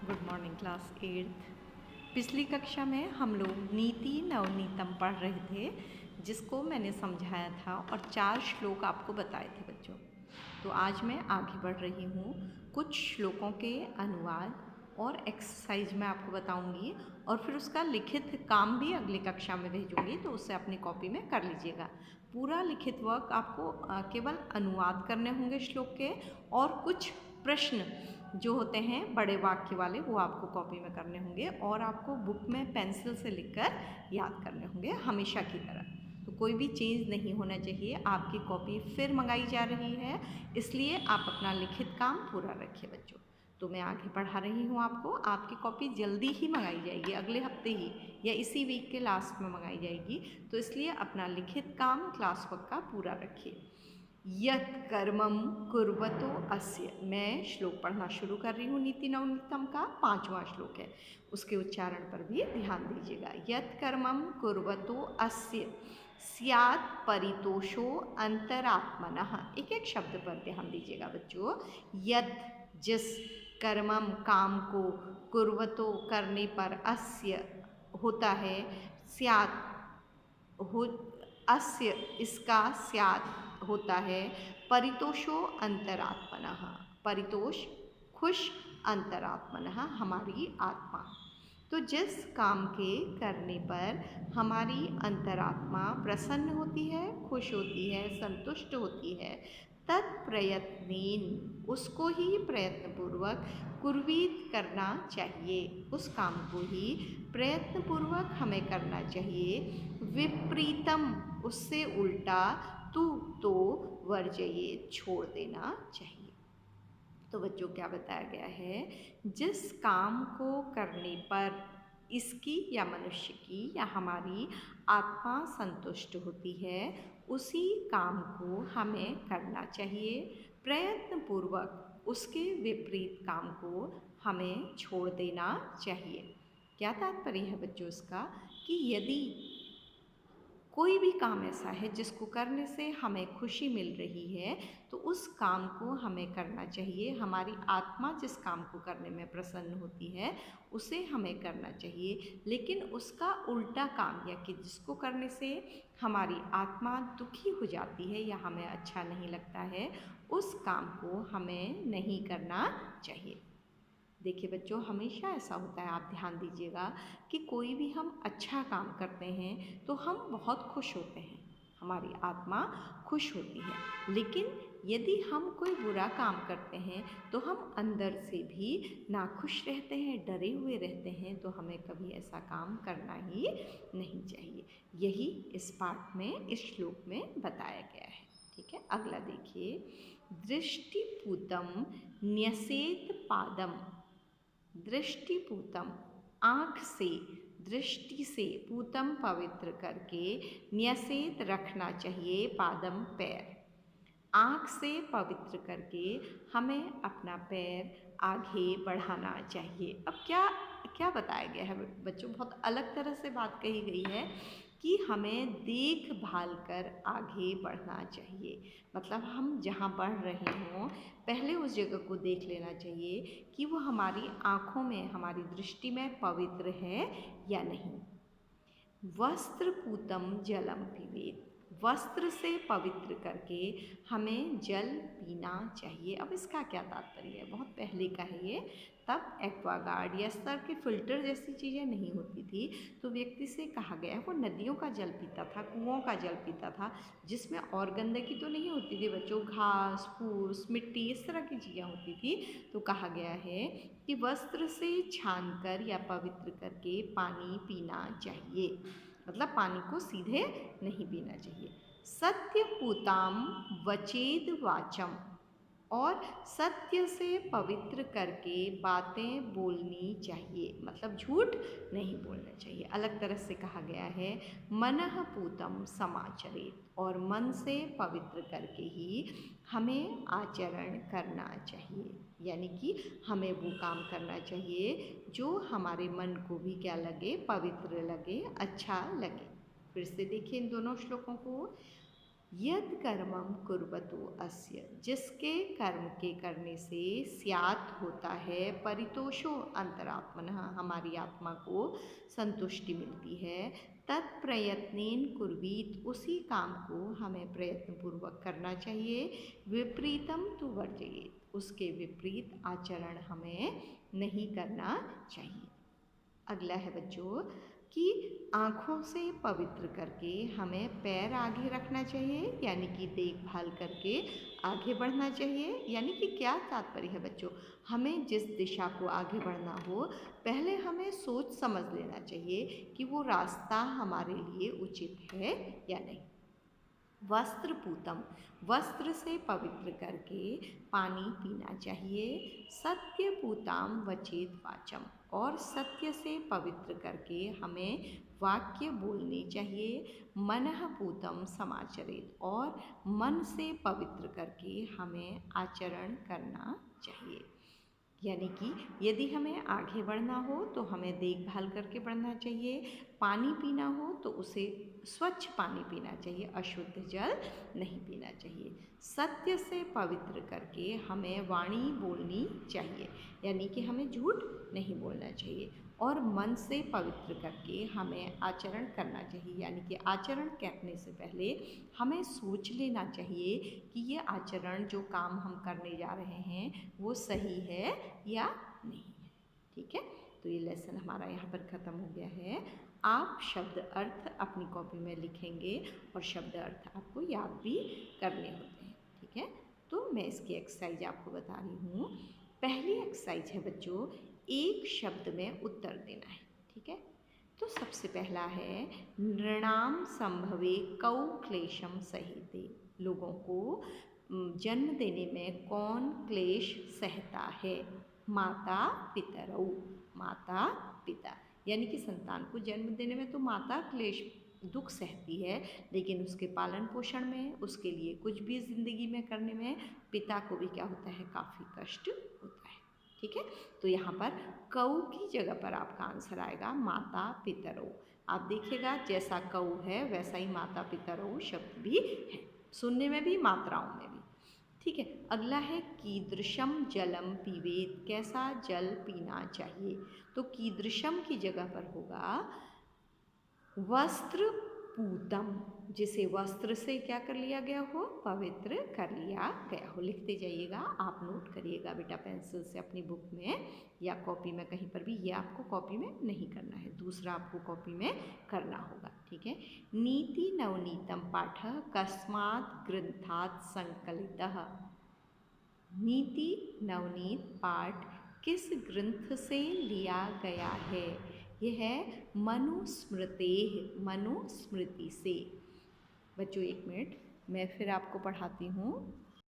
Good morning class 8th। पिछली कक्षा में हम लोग नीति नवनीतम पढ़ रहे थे, जिसको मैंने समझाया था और 4 श्लोक आपको बताए थे बच्चों। तो आज मैं आगे बढ़ रही हूँ, कुछ श्लोकों के अनुवाद और एक्सरसाइज मैं आपको बताऊंगी और फिर उसका लिखित काम भी अगली कक्षा में भेजूंगी, तो उसे अपनी कॉपी में कर लीजिएगा। पूरा लिखित वर्क आपको केवल अनुवाद करने होंगे श्लोक के, और कुछ प्रश्न जो होते हैं बड़े वाक्य वाले वो आपको कॉपी में करने होंगे और आपको बुक में पेंसिल से लिखकर याद करने होंगे हमेशा की तरह। तो कोई भी चेंज नहीं होना चाहिए। आपकी कॉपी फिर मंगाई जा रही है, इसलिए आप अपना लिखित काम पूरा रखिए बच्चों। तो मैं आगे पढ़ा रही हूँ आपको। आपकी कॉपी जल्दी ही मंगाई जाएगी, अगले हफ्ते ही या इसी वीक के लास्ट में मंगाई जाएगी, तो इसलिए अपना लिखित काम क्लास वर्क का पूरा रखिए। यत् कर्मं कुर्वतो अस्य। मैं श्लोक पढ़ना शुरू कर रही हूँ। नीति नवनीतम का 5वां श्लोक है, उसके उच्चारण पर भी ध्यान दीजिएगा। यत् कर्मं कुर्वतो अस्य स्यात् परितोषो अंतरात्मनः। एक एक शब्द पर ध्यान दीजिएगा बच्चों। यत् जिस, कर्मम काम को, कुर्वतो करने पर, अस्य होता है, स्यात् हो, अस्य इसका, स्यात् होता है, परितोषो अंतरात्मनः। परितोष खुश, अंतरात्मनः हमारी आत्मा। तो जिस काम के करने पर हमारी अंतरात्मा प्रसन्न होती है, खुश होती है, संतुष्ट होती है, तत्प्रयत्नेन, उसको ही प्रयत्नपूर्वक कुर्वीत करना चाहिए। उस काम को ही प्रयत्नपूर्वक हमें करना चाहिए। विपरीतम, उससे उल्टा, तू तो वर्जयेत, छोड़ देना चाहिए। तो बच्चों क्या बताया गया है, जिस काम को करने पर इसकी या मनुष्य की या हमारी आत्मा संतुष्ट होती है, उसी काम को हमें करना चाहिए। प्रयत्नपूर्वक उसके विपरीत काम को हमें छोड़ देना चाहिए। क्या तात्पर्य है बच्चों इसका, कि यदि कोई भी काम ऐसा है जिसको करने से हमें खुशी मिल रही है, तो उस काम को हमें करना चाहिए। हमारी आत्मा जिस काम को करने में प्रसन्न होती है, उसे हमें करना चाहिए। लेकिन उसका उल्टा काम, या कि जिसको करने से हमारी आत्मा दुखी हो जाती है या हमें अच्छा नहीं लगता है, उस काम को हमें नहीं करना चाहिए। देखिए बच्चों, हमेशा ऐसा होता है, आप ध्यान दीजिएगा, कि कोई भी हम अच्छा काम करते हैं तो हम बहुत खुश होते हैं, हमारी आत्मा खुश होती है। लेकिन यदि हम कोई बुरा काम करते हैं तो हम अंदर से भी नाखुश रहते हैं, डरे हुए रहते हैं। तो हमें कभी ऐसा काम करना ही नहीं चाहिए। यही इस पाठ में, इस श्लोक में बताया गया है। ठीक है, अगला देखिए। दृष्टिपूतम न्यसेत पादम। दृष्टिपूतम, आँख से, दृष्टि से, पूतम पवित्र करके, न्यसेत रखना चाहिए, पादम पैर। आँख से पवित्र करके हमें अपना पैर आगे बढ़ाना चाहिए। अब क्या क्या बताया गया है बच्चों, बहुत अलग तरह से बात कही गई है कि हमें देखभाल कर आगे बढ़ना चाहिए। मतलब हम जहाँ बढ़ रहे हों, पहले उस जगह को देख लेना चाहिए कि वो हमारी आँखों में, हमारी दृष्टि में पवित्र है या नहीं। वस्त्रपूतम जलम पिबेत। वस्त्र से पवित्र करके हमें जल पीना चाहिए। अब इसका क्या तात्पर्य है, बहुत पहले का है ये। तब एक्वागार्ड या स्तर के फिल्टर जैसी चीज़ें नहीं होती थी, तो व्यक्ति से कहा गया, वो नदियों का जल पीता था, कुओं का जल पीता था, जिसमें और गंदगी तो नहीं होती थी बच्चों, घास फूस मिट्टी इस तरह की चीज़ें होती थी। तो कहा गया है कि वस्त्र से छान कर या पवित्र करके पानी पीना चाहिए। मतलब पानी को सीधे नहीं पीना चाहिए। सत्यपूताम वचेद वाचम, और सत्य से पवित्र करके बातें बोलनी चाहिए। मतलब झूठ नहीं बोलना चाहिए। अलग तरह से कहा गया है, मनः पूतम समाचरेत, और मन से पवित्र करके ही हमें आचरण करना चाहिए। यानी कि हमें वो काम करना चाहिए जो हमारे मन को भी क्या लगे, पवित्र लगे, अच्छा लगे। फिर से देखिए इन दोनों श्लोकों को। यद कर्मम कुर्वतो अस्य, जिसके कर्म के करने से स्यात् होता है, परितोषो अंतरात्मनः, हमारी आत्मा को संतुष्टि मिलती है, तत्प्रयत्नेन कुर्वीत, उसी काम को हमें प्रयत्नपूर्वक करना चाहिए, विपरीतम तु वर्जयेत, उसके विपरीत आचरण हमें नहीं करना चाहिए। अगला है बच्चों कि आँखों से पवित्र करके हमें पैर आगे रखना चाहिए, यानी कि देखभाल करके आगे बढ़ना चाहिए। यानी कि क्या तात्पर्य है बच्चों, हमें जिस दिशा को आगे बढ़ना हो पहले हमें सोच समझ लेना चाहिए कि वो रास्ता हमारे लिए उचित है या नहीं। वस्त्र पूतम, वस्त्र से पवित्र करके पानी पीना चाहिए। सत्य पूताम वचेत वाचम, और सत्य से पवित्र करके हमें वाक्य बोलने चाहिए। मनः पूतम समाचरित, और मन से पवित्र करके हमें आचरण करना चाहिए। यानी कि यदि हमें आगे बढ़ना हो तो हमें देखभाल करके बढ़ना चाहिए, पानी पीना हो तो उसे स्वच्छ पानी पीना चाहिए, अशुद्ध जल नहीं पीना चाहिए। सत्य से पवित्र करके हमें वाणी बोलनी चाहिए, यानी कि हमें झूठ नहीं बोलना चाहिए। और मन से पवित्र करके हमें आचरण करना चाहिए, यानी कि आचरण करने से पहले हमें सोच लेना चाहिए कि ये आचरण जो काम हम करने जा रहे हैं वो सही है या नहीं है। ठीक है, तो ये लेसन हमारा यहाँ पर ख़त्म हो गया है। आप शब्द अर्थ अपनी कॉपी में लिखेंगे और शब्द अर्थ आपको याद भी करने होते हैं। ठीक है, तो मैं इसकी एक्सरसाइज आपको बता रही हूँ। पहली एक्सरसाइज है बच्चों, एक शब्द में उत्तर देना है। ठीक है, तो सबसे पहला है नृणाम संभवे कौ क्लेशम सहिते, लोगों को जन्म देने में कौन क्लेश सहता है। माता पितरौ, माता पिता, यानी कि संतान को जन्म देने में तो माता क्लेश दुख सहती है, लेकिन उसके पालन पोषण में, उसके लिए कुछ भी ज़िंदगी में करने में पिता को भी क्या होता है, काफ़ी कष्ट होता है। ठीक है, तो यहाँ पर कौ की जगह पर आपका आंसर आएगा माता पितरौ। आप देखिएगा जैसा कौ है वैसा ही माता पितरौ शब्द भी है, सुनने में भी मात्राओं में भी। ठीक है, अगला है कीदृशम जलम पीवेत, कैसा जल पीना चाहिए। तो कीदृशम की जगह पर होगा वस्त्र पूतम, जिसे वस्त्र से क्या कर लिया गया हो, पवित्र कर लिया गया हो। लिखते जाइएगा, आप नोट करिएगा बेटा पेंसिल से अपनी बुक में या कॉपी में कहीं पर भी। ये आपको कॉपी में नहीं करना है, दूसरा आपको कॉपी में करना होगा। ठीक है, नीति नवनीतम पाठ कस्मात् ग्रंथात् संकलितः, नीति नवनीत पाठ किस ग्रंथ से लिया गया है। यह है मनुस्मृतेः, मनुस्मृति से। बच्चों एक मिनट मैं फिर आपको पढ़ाती हूँ।